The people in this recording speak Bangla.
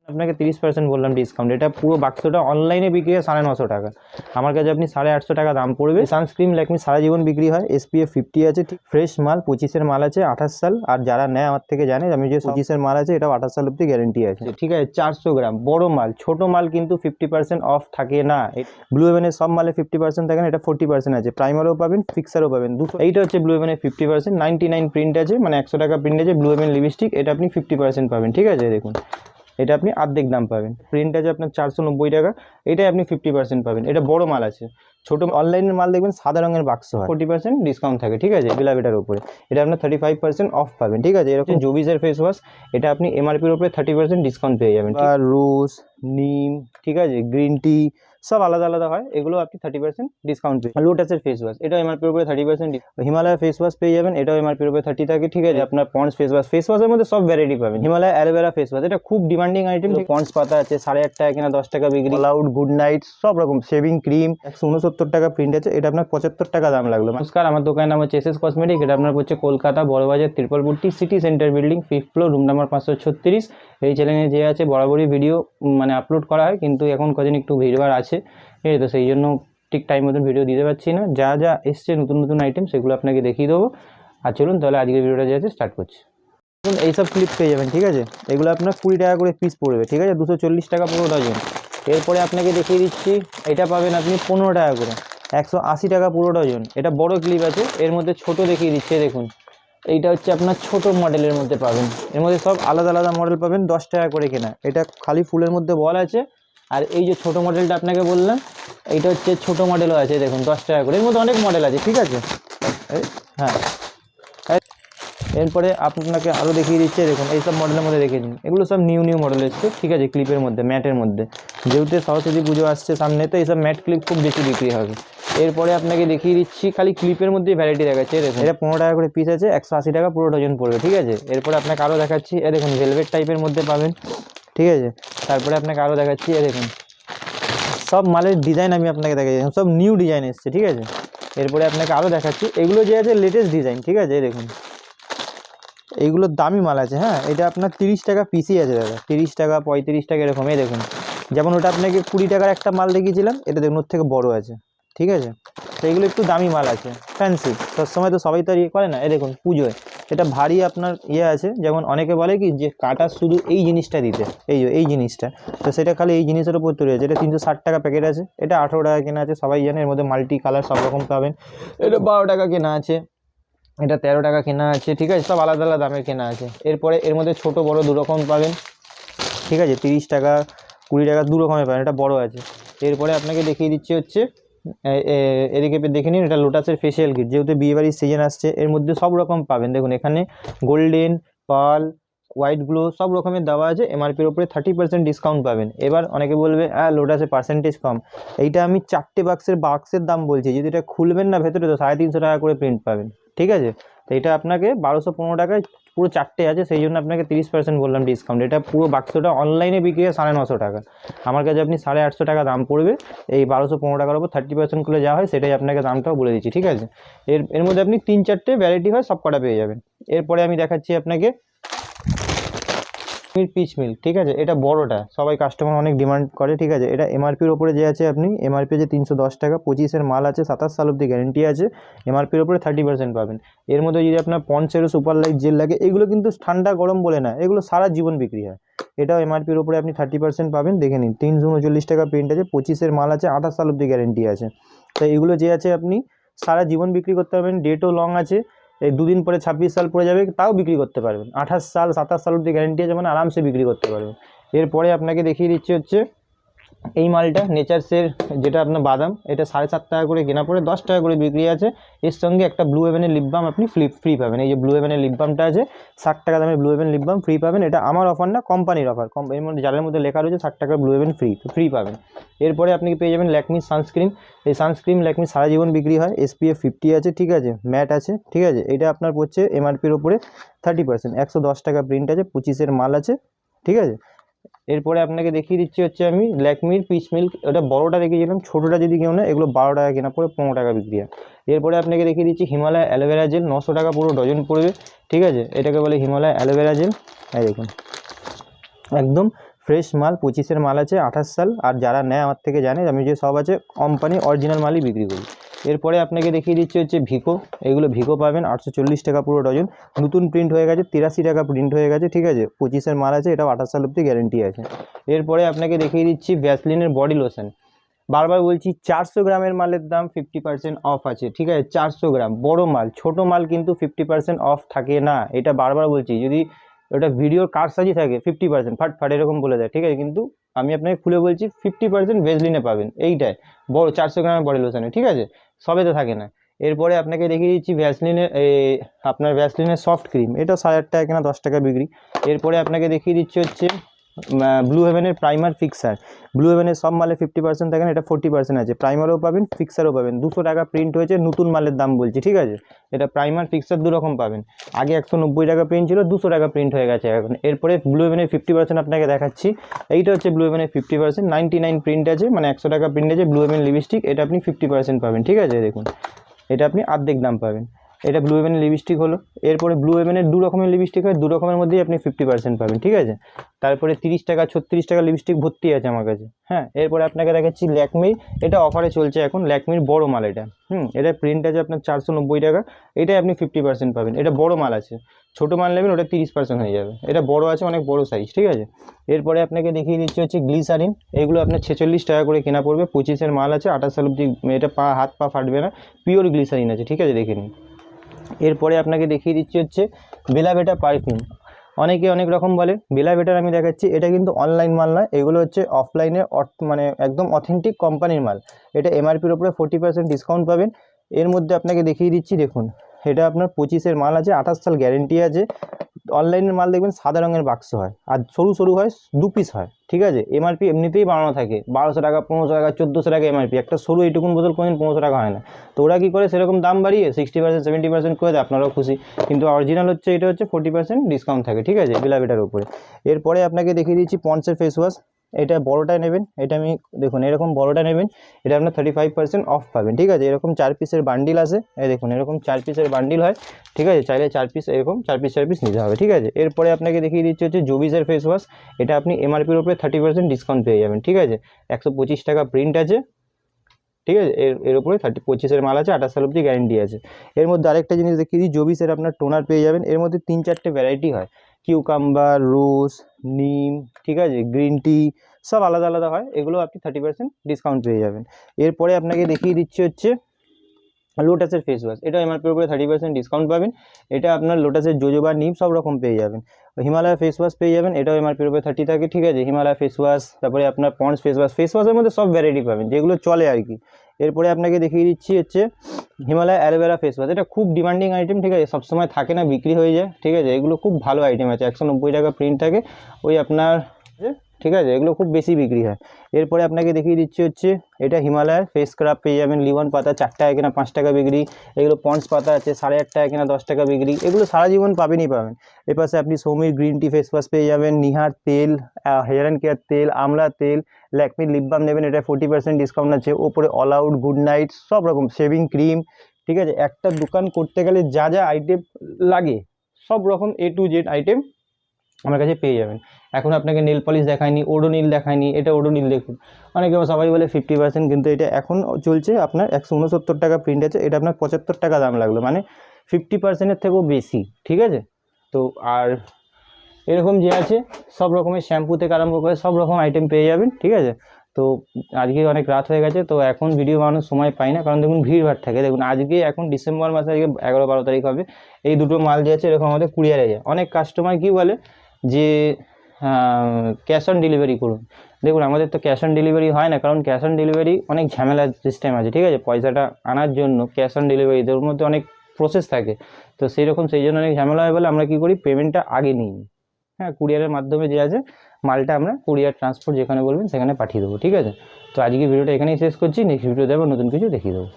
আপনাকে 30% বললাম ডিসকাউন্ট। এটা পুরো বাক্সটা অনলাইনে বিক্রি হয় 950 টাকা, আমার কাছে আপনি 850 টাকা দাম পড়বে। সানস্ক্রিন ল্যাকমি সারা জীবন বিক্রি হয়, SPF 50 আছে, ঠিক ফ্রেশ মাল, 25-এর মাল আছে, 28 সাল। আর যারা নেয় আমার থেকে জানে আমি যে 25-এর মাল আছে, এটাও 28 সাল অব্দি গ্যারেন্টি আছে, ঠিক আছে। 400 গ্রাম বড় মাল, ছোট মাল কিন্তু 50% অফ থাকে না। ব্লু হেভেনের সব মালে 50% থাকে না, এটা 40% আছে। প্রাইমারও পাবেন, ফিক্সারও পাবেন, দুটো। এইটা হচ্ছে ব্লু হেভেনের 50%, 99 প্রিন্ট আছে, মানে 100 টাকা প্রিন্ট আছে। ব্লু হেভেন লিপস্টিক, এটা আপনি 50% পাবেন, ঠিক আছে। দেখুন এটা আপনি অর্ধেক দাম পাবেন। প্রিন্ট আছে আপনার 490 টাকা, এটাই আপনি 50% পাবেন। এটা বড় মাল আছে। ছোটো অনলাইনের মাল দেখবেন সাদা রঙের বাক্স হয়, 40% ডিসকাউন্ট থাকে, ঠিক আছে। বেলাবেটার উপরে এটা আপনার 35% অফ পাবেন, ঠিক আছে। এরকম জোবিসের ফেস ওয়াশ, এটা আপনি MRPর উপরে 30% ডিসকাউন্ট পেয়ে যাবেন। আর রোজ, নিম, ঠিক আছে, গ্রিন টি সব আলাদা আলাদা হয়, এগুলো আপনি 30% ডিসকাউন্ট পেয়ে। লোটাসের ফেস ওয়াশ, এটাও MRPর উপরে 30%। হিমালয় ফেস ওয়াশ পেয়ে যাবেন, এটাও MRPর উপরে 30 থাকে, ঠিক আছে। আপনার পন্ডস ফেস ওয়াশের মধ্যে সব ভ্যারাইটি পাবেন। হিমালয় অ্যালোভেরা ফেস ওয়াশ, এটা খুব ডিমান্ডিং আইটেম। পন্ডস পাতা আছে 8.5 টাকা কিনা 10 টাকা বিক্রি। অল আউট, গুড নাইট, সব রকম শেভিং ক্রিম 169 টাকা প্রিন্ট আছে, এটা আপনার 75 টাকা দাম লাগলো। নমস্কার, আমার দোকানের নাম হচ্ছে SS কসমেটিক। এটা আপনার হচ্ছে কলকাতা বড়বাজার ত্রিপলপুরটি city centre building, 5th floor, room number 536। এই চ্যানেলে যে আছে বরাবরই ভিডিও মানে আপলোড করা হয়, কিন্তু এখন কদিন একটু ভিড়ভাড় আছে, ঠিক আছে। তো সেই জন্য ঠিক টাইম মতন ভিডিও দিতে পারছি না। যা যা এসছে নতুন নতুন আইটেম, সেগুলো আপনাকে দেখিয়ে দেবো। আর চলুন তাহলে আজকের ভিডিওটা যে আছে স্টার্ট করছি। দেখুন এইসব ক্লিপ পেয়ে যাবেন, ঠিক আছে। এগুলো আপনার 20 টাকা করে পিস পড়বে, ঠিক আছে, 240 টাকা পুরো ডজন। এরপরে আপনাকে দেখিয়ে দিচ্ছি, এটা পাবেন আপনি 15 টাকা করে, 180 টাকা পুরো ডজন। এটা বড় ক্লিপ আছে, এর মধ্যে ছোট দেখিয়ে দিচ্ছে, দেখুন এইটা হচ্ছে আপনার ছোট মডেলের মধ্যে পাবেন। এর মধ্যে সব আলাদা আলাদা মডেল পাবেন, 10 টাকা করে কেনা। এটা খালি ফুলের মধ্যে বল আছে। আর এই যে ছোট মডেলটা আপনাকে বললাম, এইটা হচ্ছে ছোট মডেলও আছে, দেখুন 10 টাকা করে। এর মধ্যে অনেক মডেল আছে, ঠিক আছে। হ্যাঁ, এরপরে আপনাকে আরও দেখিয়ে দিচ্ছে, দেখুন এইসব মডেলের মধ্যে দেখিয়ে দিন। এগুলো সব নিউ মডেল এসছে, ঠিক আছে, ক্লিপের মধ্যে, ম্যাটের মধ্যে। যেহেতু সরস্বতী পুজো আসছে সামনে, তো এইসব ম্যাট ক্লিপ খুব বেশি বিক্রি হবে। এরপরে আপনাকে দেখিয়ে দিচ্ছি, খালি ক্লিপের মধ্যেই ভ্যারাইটি দেখাচ্ছে, দেখুন এটা 15 টাকা করে পিস আছে, 180 টাকা পুরো ডজন পড়বে, ঠিক আছে। এরপরে আপনাকে আরও দেখাচ্ছি, এ দেখুন ভেলভেট টাইপের মধ্যে পাবেন, ঠিক আছে। তারপরে আপনাকে আরও দেখাচ্ছি, এ দেখুন সব মালের ডিজাইন আমি আপনাকে দেখাচ্ছি, সব নিউ ডিজাইন এসছে, ঠিক আছে। এরপরে আপনাকে আরও দেখাচ্ছি, এগুলো যে আছে লেটেস্ট ডিজাইন, ঠিক আছে। দেখুন এইগুলোর দামি মাল আছে, হ্যাঁ। এটা আপনার 30 টাকা পিসই আছে দাদা, 30 টাকা 35 টাকা এরকম। এই দেখুন, যেমন ওটা আপনাকে 20 টাকার একটা মাল দেখিয়েছিলাম, এটা দেখুন ওর থেকে বড় আছে, ঠিক আছে। তো এগুলো একটু দামি মাল আছে, ফ্যান্সি। সবসময় তো সবাই তো আর ইয়ে করে না। এই দেখুন পুজোয় এটা ভারী আপনার ইয়ে আছে, যেমন অনেকে বলে কি যে কাটা শুধু এই জিনিসটা দিতে, এই জিনিসটা, তো সেটা খালি এই জিনিসের উপর তৈরি আছে। এটা 360 টাকা প্যাকেট আছে, এটা 18 টাকা কেনা আছে, সবাই জানে। এর মধ্যে মাল্টি কালার সব রকম পাবেন। এটা 12 টাকা কেনা আছে, এটা 13 টাকা কেনা আছে, ঠিক আছে। সব আলাদা আলাদা দামের কেনা আছে। এরপরে এর মধ্যে ছোট বড় দু রকম পাবেন, ঠিক আছে। 30 টাকা 20 টাকা দু রকমের পাবেন, এটা বড় আছে। এরপরে আপনাকে দেখিয়ে দিচ্ছি হচ্ছে, এদিকে দেখে নিন, এটা লোটাসের ফেশিয়াল কিট। যেহেতু বিয়েবাড়ির সিজন আসছে, এর মধ্যে সব রকম পাবেন। দেখুন এখানে গোল্ডেন, পার্ল, হোয়াইট গ্লো সব রকমের দেওয়া আছে। MRPর উপরে 30% ডিসকাউন্ট পাবেন। এবার অনেকে বলবে লোটাসে পার্সেন্টেজ কম। এইটা আমি 4টে বাক্সের দাম বলছি, যদি এটা খুলবেন না ভেতরে, তো 350 টাকা করে প্রিন্ট পাবেন, ঠিক আছে। তো এটা আপনাকে 1215 টাকায় পুরো 4টে আছে, সেই জন্য আপনাকে 30% বললাম ডিসকাউন্ট। এটা পুরো বাক্সটা অনলাইনে বিক্রি হয় 950 টাকা, আমার কাছে আপনি 850 টাকা দাম পড়বে। এই 1215 টাকার উপর 30% করে যা হয়, সেটাই আপনাকে দামটাও বলে দিচ্ছি, ঠিক আছে। এর মধ্যে আপনি 3-4টে ভ্যারাইটি হয়, সব কটা পেয়ে যাবেন। এরপরে আমি দেখাচ্ছি আপনাকে পিচ মিল, ঠিক আছে। এটা বড়টা সবাই কাস্টমার অনেক ডিমান্ড করে, ঠিক আছে। এটা MRPর ওপরে যে আছে, আপনি MRP যে 310 টাকা, 25-এর মাল আছে, 27 সাল অব্দি গ্যারেন্টি আছে। MRPর ওপরে 30% পাবেন। এর মধ্যে যদি আপনার পন্ডসের সুপার লাইট জেল লাগে, এগুলো কিন্তু ঠান্ডা গরম বলে না, এগুলো সারা জীবন বিক্রি হয়। এটাও MRPর ওপরে আপনি 30% পাবেন, দেখে নিন। 339 টাকা প্রিন্ট আছে, 25-এর মাল আছে, 28 সাল অব্দি গ্যারেন্টি আছে। তো এগুলো যে আছে আপনি সারা জীবন বিক্রি করতে পারবেন, ডেটও লং আছে। এই দুদিন পরে 26 সাল পরে যাবে, তাও বিক্রি করতে পারবেন। 28 সাল 27 সাল অব্দি গ্যারেন্টি আছে, মানে আরামসে বিক্রি করতে পারবেন। এরপরে আপনাকে দেখিয়ে দিচ্ছি হচ্ছে এই মালটা, নেচার্সের যেটা আপনার বাদাম, এটা 7.5 টাকা করে কেনা পড়ে 10 টাকা করে বিক্রি আছে। এর সঙ্গে একটা ব্লু হেভেনের লিপ বাম আপনি ফ্রি পাবেন। এই যে ব্লু হেভেনের লিপ বামটা আছে, 60 টাকা দামের Blue Heaven lip balm free পাবেন। এটা আমার অফার না, কোম্পানির অফার। এর মধ্যে যাদের মধ্যে লেখা রয়েছে 60 টাকা ব্লু হেভেন ফ্রি পাবেন। এরপরে আপনি পেয়ে যাবেন ল্যাকমি সানস্ক্রিন। এই সানস্ক্রিন ল্যাকমি সারা জীবন বিক্রি হয়, SPF 50 আছে, ঠিক আছে, ম্যাট আছে, ঠিক আছে। এটা আপনার পড়ছে MRPর ওপরে 30%, 110 টাকা প্রিন্ট আছে, 25-এর মাল আছে, ঠিক আছে। এরপরে আপনাকে দেখিয়ে দিচ্ছি হচ্ছে আমি ল্যাকমির পিচ মিল্ক। ওটা বড়োটা দেখিয়েছিলাম, ছোটোটা যদি কেউ না, এগুলো 12 টাকা কেনা পড়ে 15 টাকা বিক্রি হয়। এরপরে আপনাকে দেখিয়ে দিচ্ছি হিমালয় অ্যালোভেরা জেল, 900 টাকা পুরো ডজন পড়বে, ঠিক আছে। এটাকে বলে হিমালয় অ্যালোভেরা জেল। এই দেখুন একদম ফ্রেশ মাল 25-এর মাল আছে, 28 সাল। আর যারা নেয় আমার থেকে জানে আমি যে সব আছে কোম্পানি অরিজিনাল মালই বিক্রি করি। এরপরে আপনাকে দেখিয়ে দিচ্ছি হচ্ছে ভিকো। এগুলো ভিকো পাবেন 840 টাকা পুরো ডজন। নতুন প্রিন্ট হয়ে গেছে, 83 টাকা প্রিন্ট হয়ে গেছে, ঠিক আছে। 25-এর মাল আছে, এটাও 28 সাল অব্দি গ্যারেন্টি আছে। এরপরে আপনাকে দেখিয়ে দিচ্ছি ভ্যাসলিনের বডি লোশন। বারবার বলছি 400 গ্রামের মালের দাম 50% অফ আছে, ঠিক আছে। 400 গ্রাম বড় মাল, ছোট মাল কিন্তু 50% অফ থাকে না, এটা বারবার বলছি। যদি ওটা ভিডিওর কারসাজি থাকে 50% ফাট এরকম বলে দেয়, ঠিক আছে, কিন্তু আমি আপনাকে খুলে বলছি 50% ভেজলিনে পাবেন এইটাই, বড় 400 গ্রামের বডি লোশনে, ঠিক আছে। সবেতে থাকে না। এরপরে আপনাকে দেখিয়ে দিচ্ছি ভ্যাসলিনের আপনার ভ্যাসলিনের সফট ক্রিম, এটা 8.5 টাকা কেনা, 10 টাকা বিক্রি। এরপরে আপনাকে দেখিয়ে দিচ্ছি হচ্ছে ব্লু হেভেনের প্রাইমার ফিক্সার। ব্লু হেভেনের সব মালে 50% থাকে না, এটা 40% আছে। প্রাইমারও পাবেন, ফিক্সারও পাবেন। 200 টাকা প্রিন্ট হয়েছে, নতুন মালের দাম বলছি, ঠিক আছে। এটা প্রাইমার ফিক্সার দু রকম পাবেন। আগে 190 টাকা প্রিন্ট ছিল, 200 টাকা প্রিন্ট হয়ে গেছে এখন। এরপরে ব্লু হেভেনের 50% আপনাকে দেখাচ্ছি। এইটা হচ্ছে ব্লু হেভেনের 50%, 99 প্রিন্ট আছে, মানে 100 টাকা প্রিন্ট আছে। ব্লু হেভেন লিপস্টিক, এটা আপনি 50% পাবেন, ঠিক আছে। দেখুন এটা আপনি অর্ধেক দাম পাবেন। এটা ব্লু হেভেনের লিপস্টিক হলো। এরপরে ব্লু হেভেনের দু রকমের লিপস্টিক হয়, দু রকমের মধ্যেই আপনি 50% পাবেন, ঠিক আছে। তারপরে 30 টাকা 36 টাকা লিপস্টিক ভর্তি আছে আমার কাছে, হ্যাঁ। এরপরে আপনাকে দেখাচ্ছি ল্যাকমির, এটা অফারে চলছে এখন, ল্যাকমির বড় মাল এটা। এটা প্রিন্ট আছে আপনার 490 টাকা, এটাই আপনি 50% পাবেন। এটা বড় মাল আছে, ছোটো মাল নেবেন ওটা 30% হয়ে যাবে। এটা বড় আছে, অনেক বড় সাইজ, ঠিক আছে। এরপরে আপনাকে দেখিয়ে দিচ্ছি হচ্ছে গ্লিসারিন। এগুলো আপনার 46 টাকা করে কেনা পড়বে। 25-এর মাল আছে, 28 সাল অব্দি, এটা হাত পা ফাটবে না, পিওর গ্লিসারিন আছে, ঠিক আছে, দেখে নিন। এরপরে আপনাকে দেখিয়ে দিচ্ছি হচ্ছে বেলা ভিটা পারফিউম। অনেকে অনেক রকম বলে, বেলা ভিটার আমি দেখাচ্ছি। এটা কিন্তু অনলাইন মাল নয়, এগুলো হচ্ছে অফলাইনে, মানে একদম অথেন্টিক কোম্পানির মাল। এটা এমআরপির ওপরে 40% ডিসকাউন্ট পাবেন। এর মধ্যে আপনাকে দেখিয়ে দিচ্ছি, দেখুন এটা আপনার 25-এর মাল আছে, 28 সাল গ্যারেন্টি আছে। অনলাইনের মাল দেখবেন সাদা রঙের বাক্স হয়, আর সরু সরু হয়, 2 পিস হয়, ঠিক আছে। এমআরপি এমনিতেই বাড়ানো থাকে, 1200 টাকা, 1500 টাকা, 1400 টাকা এমআরপি। একটা সরু এইটুকুন বোতল কোনোদিন 1500 টাকা হয় না। তো ওরা কী করে সেরকম দাম বাড়িয়ে 60% 70% করে দেয়, আপনারাও খুশি। কিন্তু অরিজিনাল হচ্ছে এটা হচ্ছে 40% ডিসকাউন্ট থাকে, ঠিক আছে, বেলা ভিটার উপরে। এরপরে আপনাকে দেখিয়ে দিচ্ছি পন্ডসের ফেস ওয়াশ। এটা বড়োটা নেবেন, এটা আমি দেখুন এরকম বড়োটা নেবেন, এটা আপনার 35% অফ পাবেন, ঠিক আছে। এরকম 4 পিসের বান্ডিল আছে, এই দেখুন এরকম 4 পিসের বান্ডিল হয়, ঠিক আছে। চাইলে 4 পিস, এরকম 4 পিস নিতে হবে, ঠিক আছে। এরপরে আপনাকে দেখিয়ে দিচ্ছি হচ্ছে জোবিসের ফেস ওয়াশ। এটা আপনি এমআরপির উপরে 30% ডিসকাউন্ট পেয়ে যাবেন, ঠিক আছে। 125 টাকা প্রিন্ট আছে, ঠিক আছে। এর উপরে 25-এর মাল আছে, 28 সাল অব্দি গ্যারেন্টি আছে। এর মধ্যে আরেকটা জিনিস দেখিয়ে দিই, জোবিসের আপনার টোনার পেয়ে যাবেন। এর মধ্যে 3-4টে ভ্যারাইটি হয়, কিউকাম্বার, রোজ, নিম, ঠিক আছে, গ্রিন টি, সব আলাদা আলাদা হয়। এগুলো আপনি 30% ডিসকাউন্ট পেয়ে যাবেন। এরপরে আপনাকে দেখিয়ে দিচ্ছি হচ্ছে লোটাসের ফেস ওয়াশ। এটা এমআরপির উপরে 30% ডিসকাউন্ট পাবেন। এটা আপনার লোটাসের জোজোবা, নিম সব রকম পেয়ে যাবেন। হিমালয় ফেস ওয়াশ পেয়ে যাবেন, এটাও এমআরপির উপরে 30 থাকে, ঠিক আছে। হিমালয় ফেস ওয়াশ, তারপরে আপনার পন্ডস ফেস ওয়াশ। ফেস ওয়াশের মধ্যে সব ভ্যারাইটি পাবেন, যেগুলো চলে আর কি। এরপরে আপনাকে দেখিয়ে দিচ্ছি হচ্ছে হিমালয় অ্যালোভেরা ফেস ওয়াশ। এটা খুব ডিমান্ডিং আইটেম, ঠিক আছে, সবসময় থাকে না, বিক্রি হয়ে যায়, ঠিক আছে। এগুলো খুব ভালো আইটেম আছে, 190 টাকা প্রিন্ট থাকে, ওই আপনার, ঠিক আছে, এগুলো খুব বেশি বিক্রি হয়। এরপরে আপনাকে দেখিয়ে দিচ্ছি হচ্ছে এটা হিমালয়ের ফেস স্ক্রাব পেয়ে যাবেন। লিমন পাতা 4 টাকা কেনা, 5 টাকা বিক্রি। এগুলো পন্ডস পাতা আছে 8.5 টাকা কেনা, 10 টাকা বিক্রি। এগুলো সারা জীবন পাবেনই পাবেন। এপাশে আপনি Soumir green tea face wash পেয়ে যাবেন, নিহার তেল, হেয়ার অ্যান্ড কেয়ার তেল, আমলা তেল, ল্যাকমির লিপ বাম নেবেন, এটা 40% ডিসকাউন্ট আছে। ওপরে অল আউট, গুড নাইট, সব রকম শেভিং ক্রিম, ঠিক আছে। একটা দোকান করতে গেলে যা যা আইটেম লাগে, সব রকম A to Z আইটেম আমার কাছে পেয়ে যাবেন। এখন আপনাকে নেল পলিশ দেখায়নি, ওডোনিল দেখায়নি, এটা ওডোনিল দেখুন। অনেকে সবাই বলে 50%, কিন্তু এটা এখন চলছে আপনার 169 টাকা প্রিন্ট আছে, এটা আপনার 75 টাকা দাম লাগলো, মানে 50%-এর থেকেও বেশি, ঠিক আছে। তো আর এরকম যে আছে সব রকমের শ্যাম্পু থেকে আরম্ভ করে সব রকম আইটেম পেয়ে যাবেন, ঠিক আছে। তো আজকে অনেক রাত হয়ে গেছে, তো এখন ভিডিও বানানোর সময় পাই না, কারণ দেখুন ভিড়ভাড় থাকে। দেখুন আজকে এখন ডিসেম্বর মাসে, আজকে 11-12 তারিখ হবে, এই দুটো মাল যে আছে এরকম আমাদের কুরিয়ারে যায়। অনেক কাস্টমার কী বলে যে ক্যাশ অন ডেলিভারি করুন। দেখুন আমাদের তো ক্যাশ অন ডেলিভারি হয় না, কারণ ক্যাশ অন ডেলিভারি অনেক ঝামেলার সিস্টেম আছে, ঠিক আছে। পয়সাটা আনার জন্য ক্যাশ অন ডেলিভারি, ওর মধ্যে অনেক প্রসেস থাকে, তো সেই জন্য অনেক ঝামেলা হয় বলে আমরা কী করি, পেমেন্টটা আগে নিই, হ্যাঁ। কুরিয়ারের মাধ্যমে যে আছে মালটা আমরা কুরিয়ার ট্রান্সপোর্ট যেখানে বলবেন সেখানে পাঠিয়ে দেবো, ঠিক আছে। তো আজকে ভিডিওটা এখানেই শেষ করছি, নেক্সট ভিডিও দেবো, নতুন কিছু দেখিয়ে দেবো।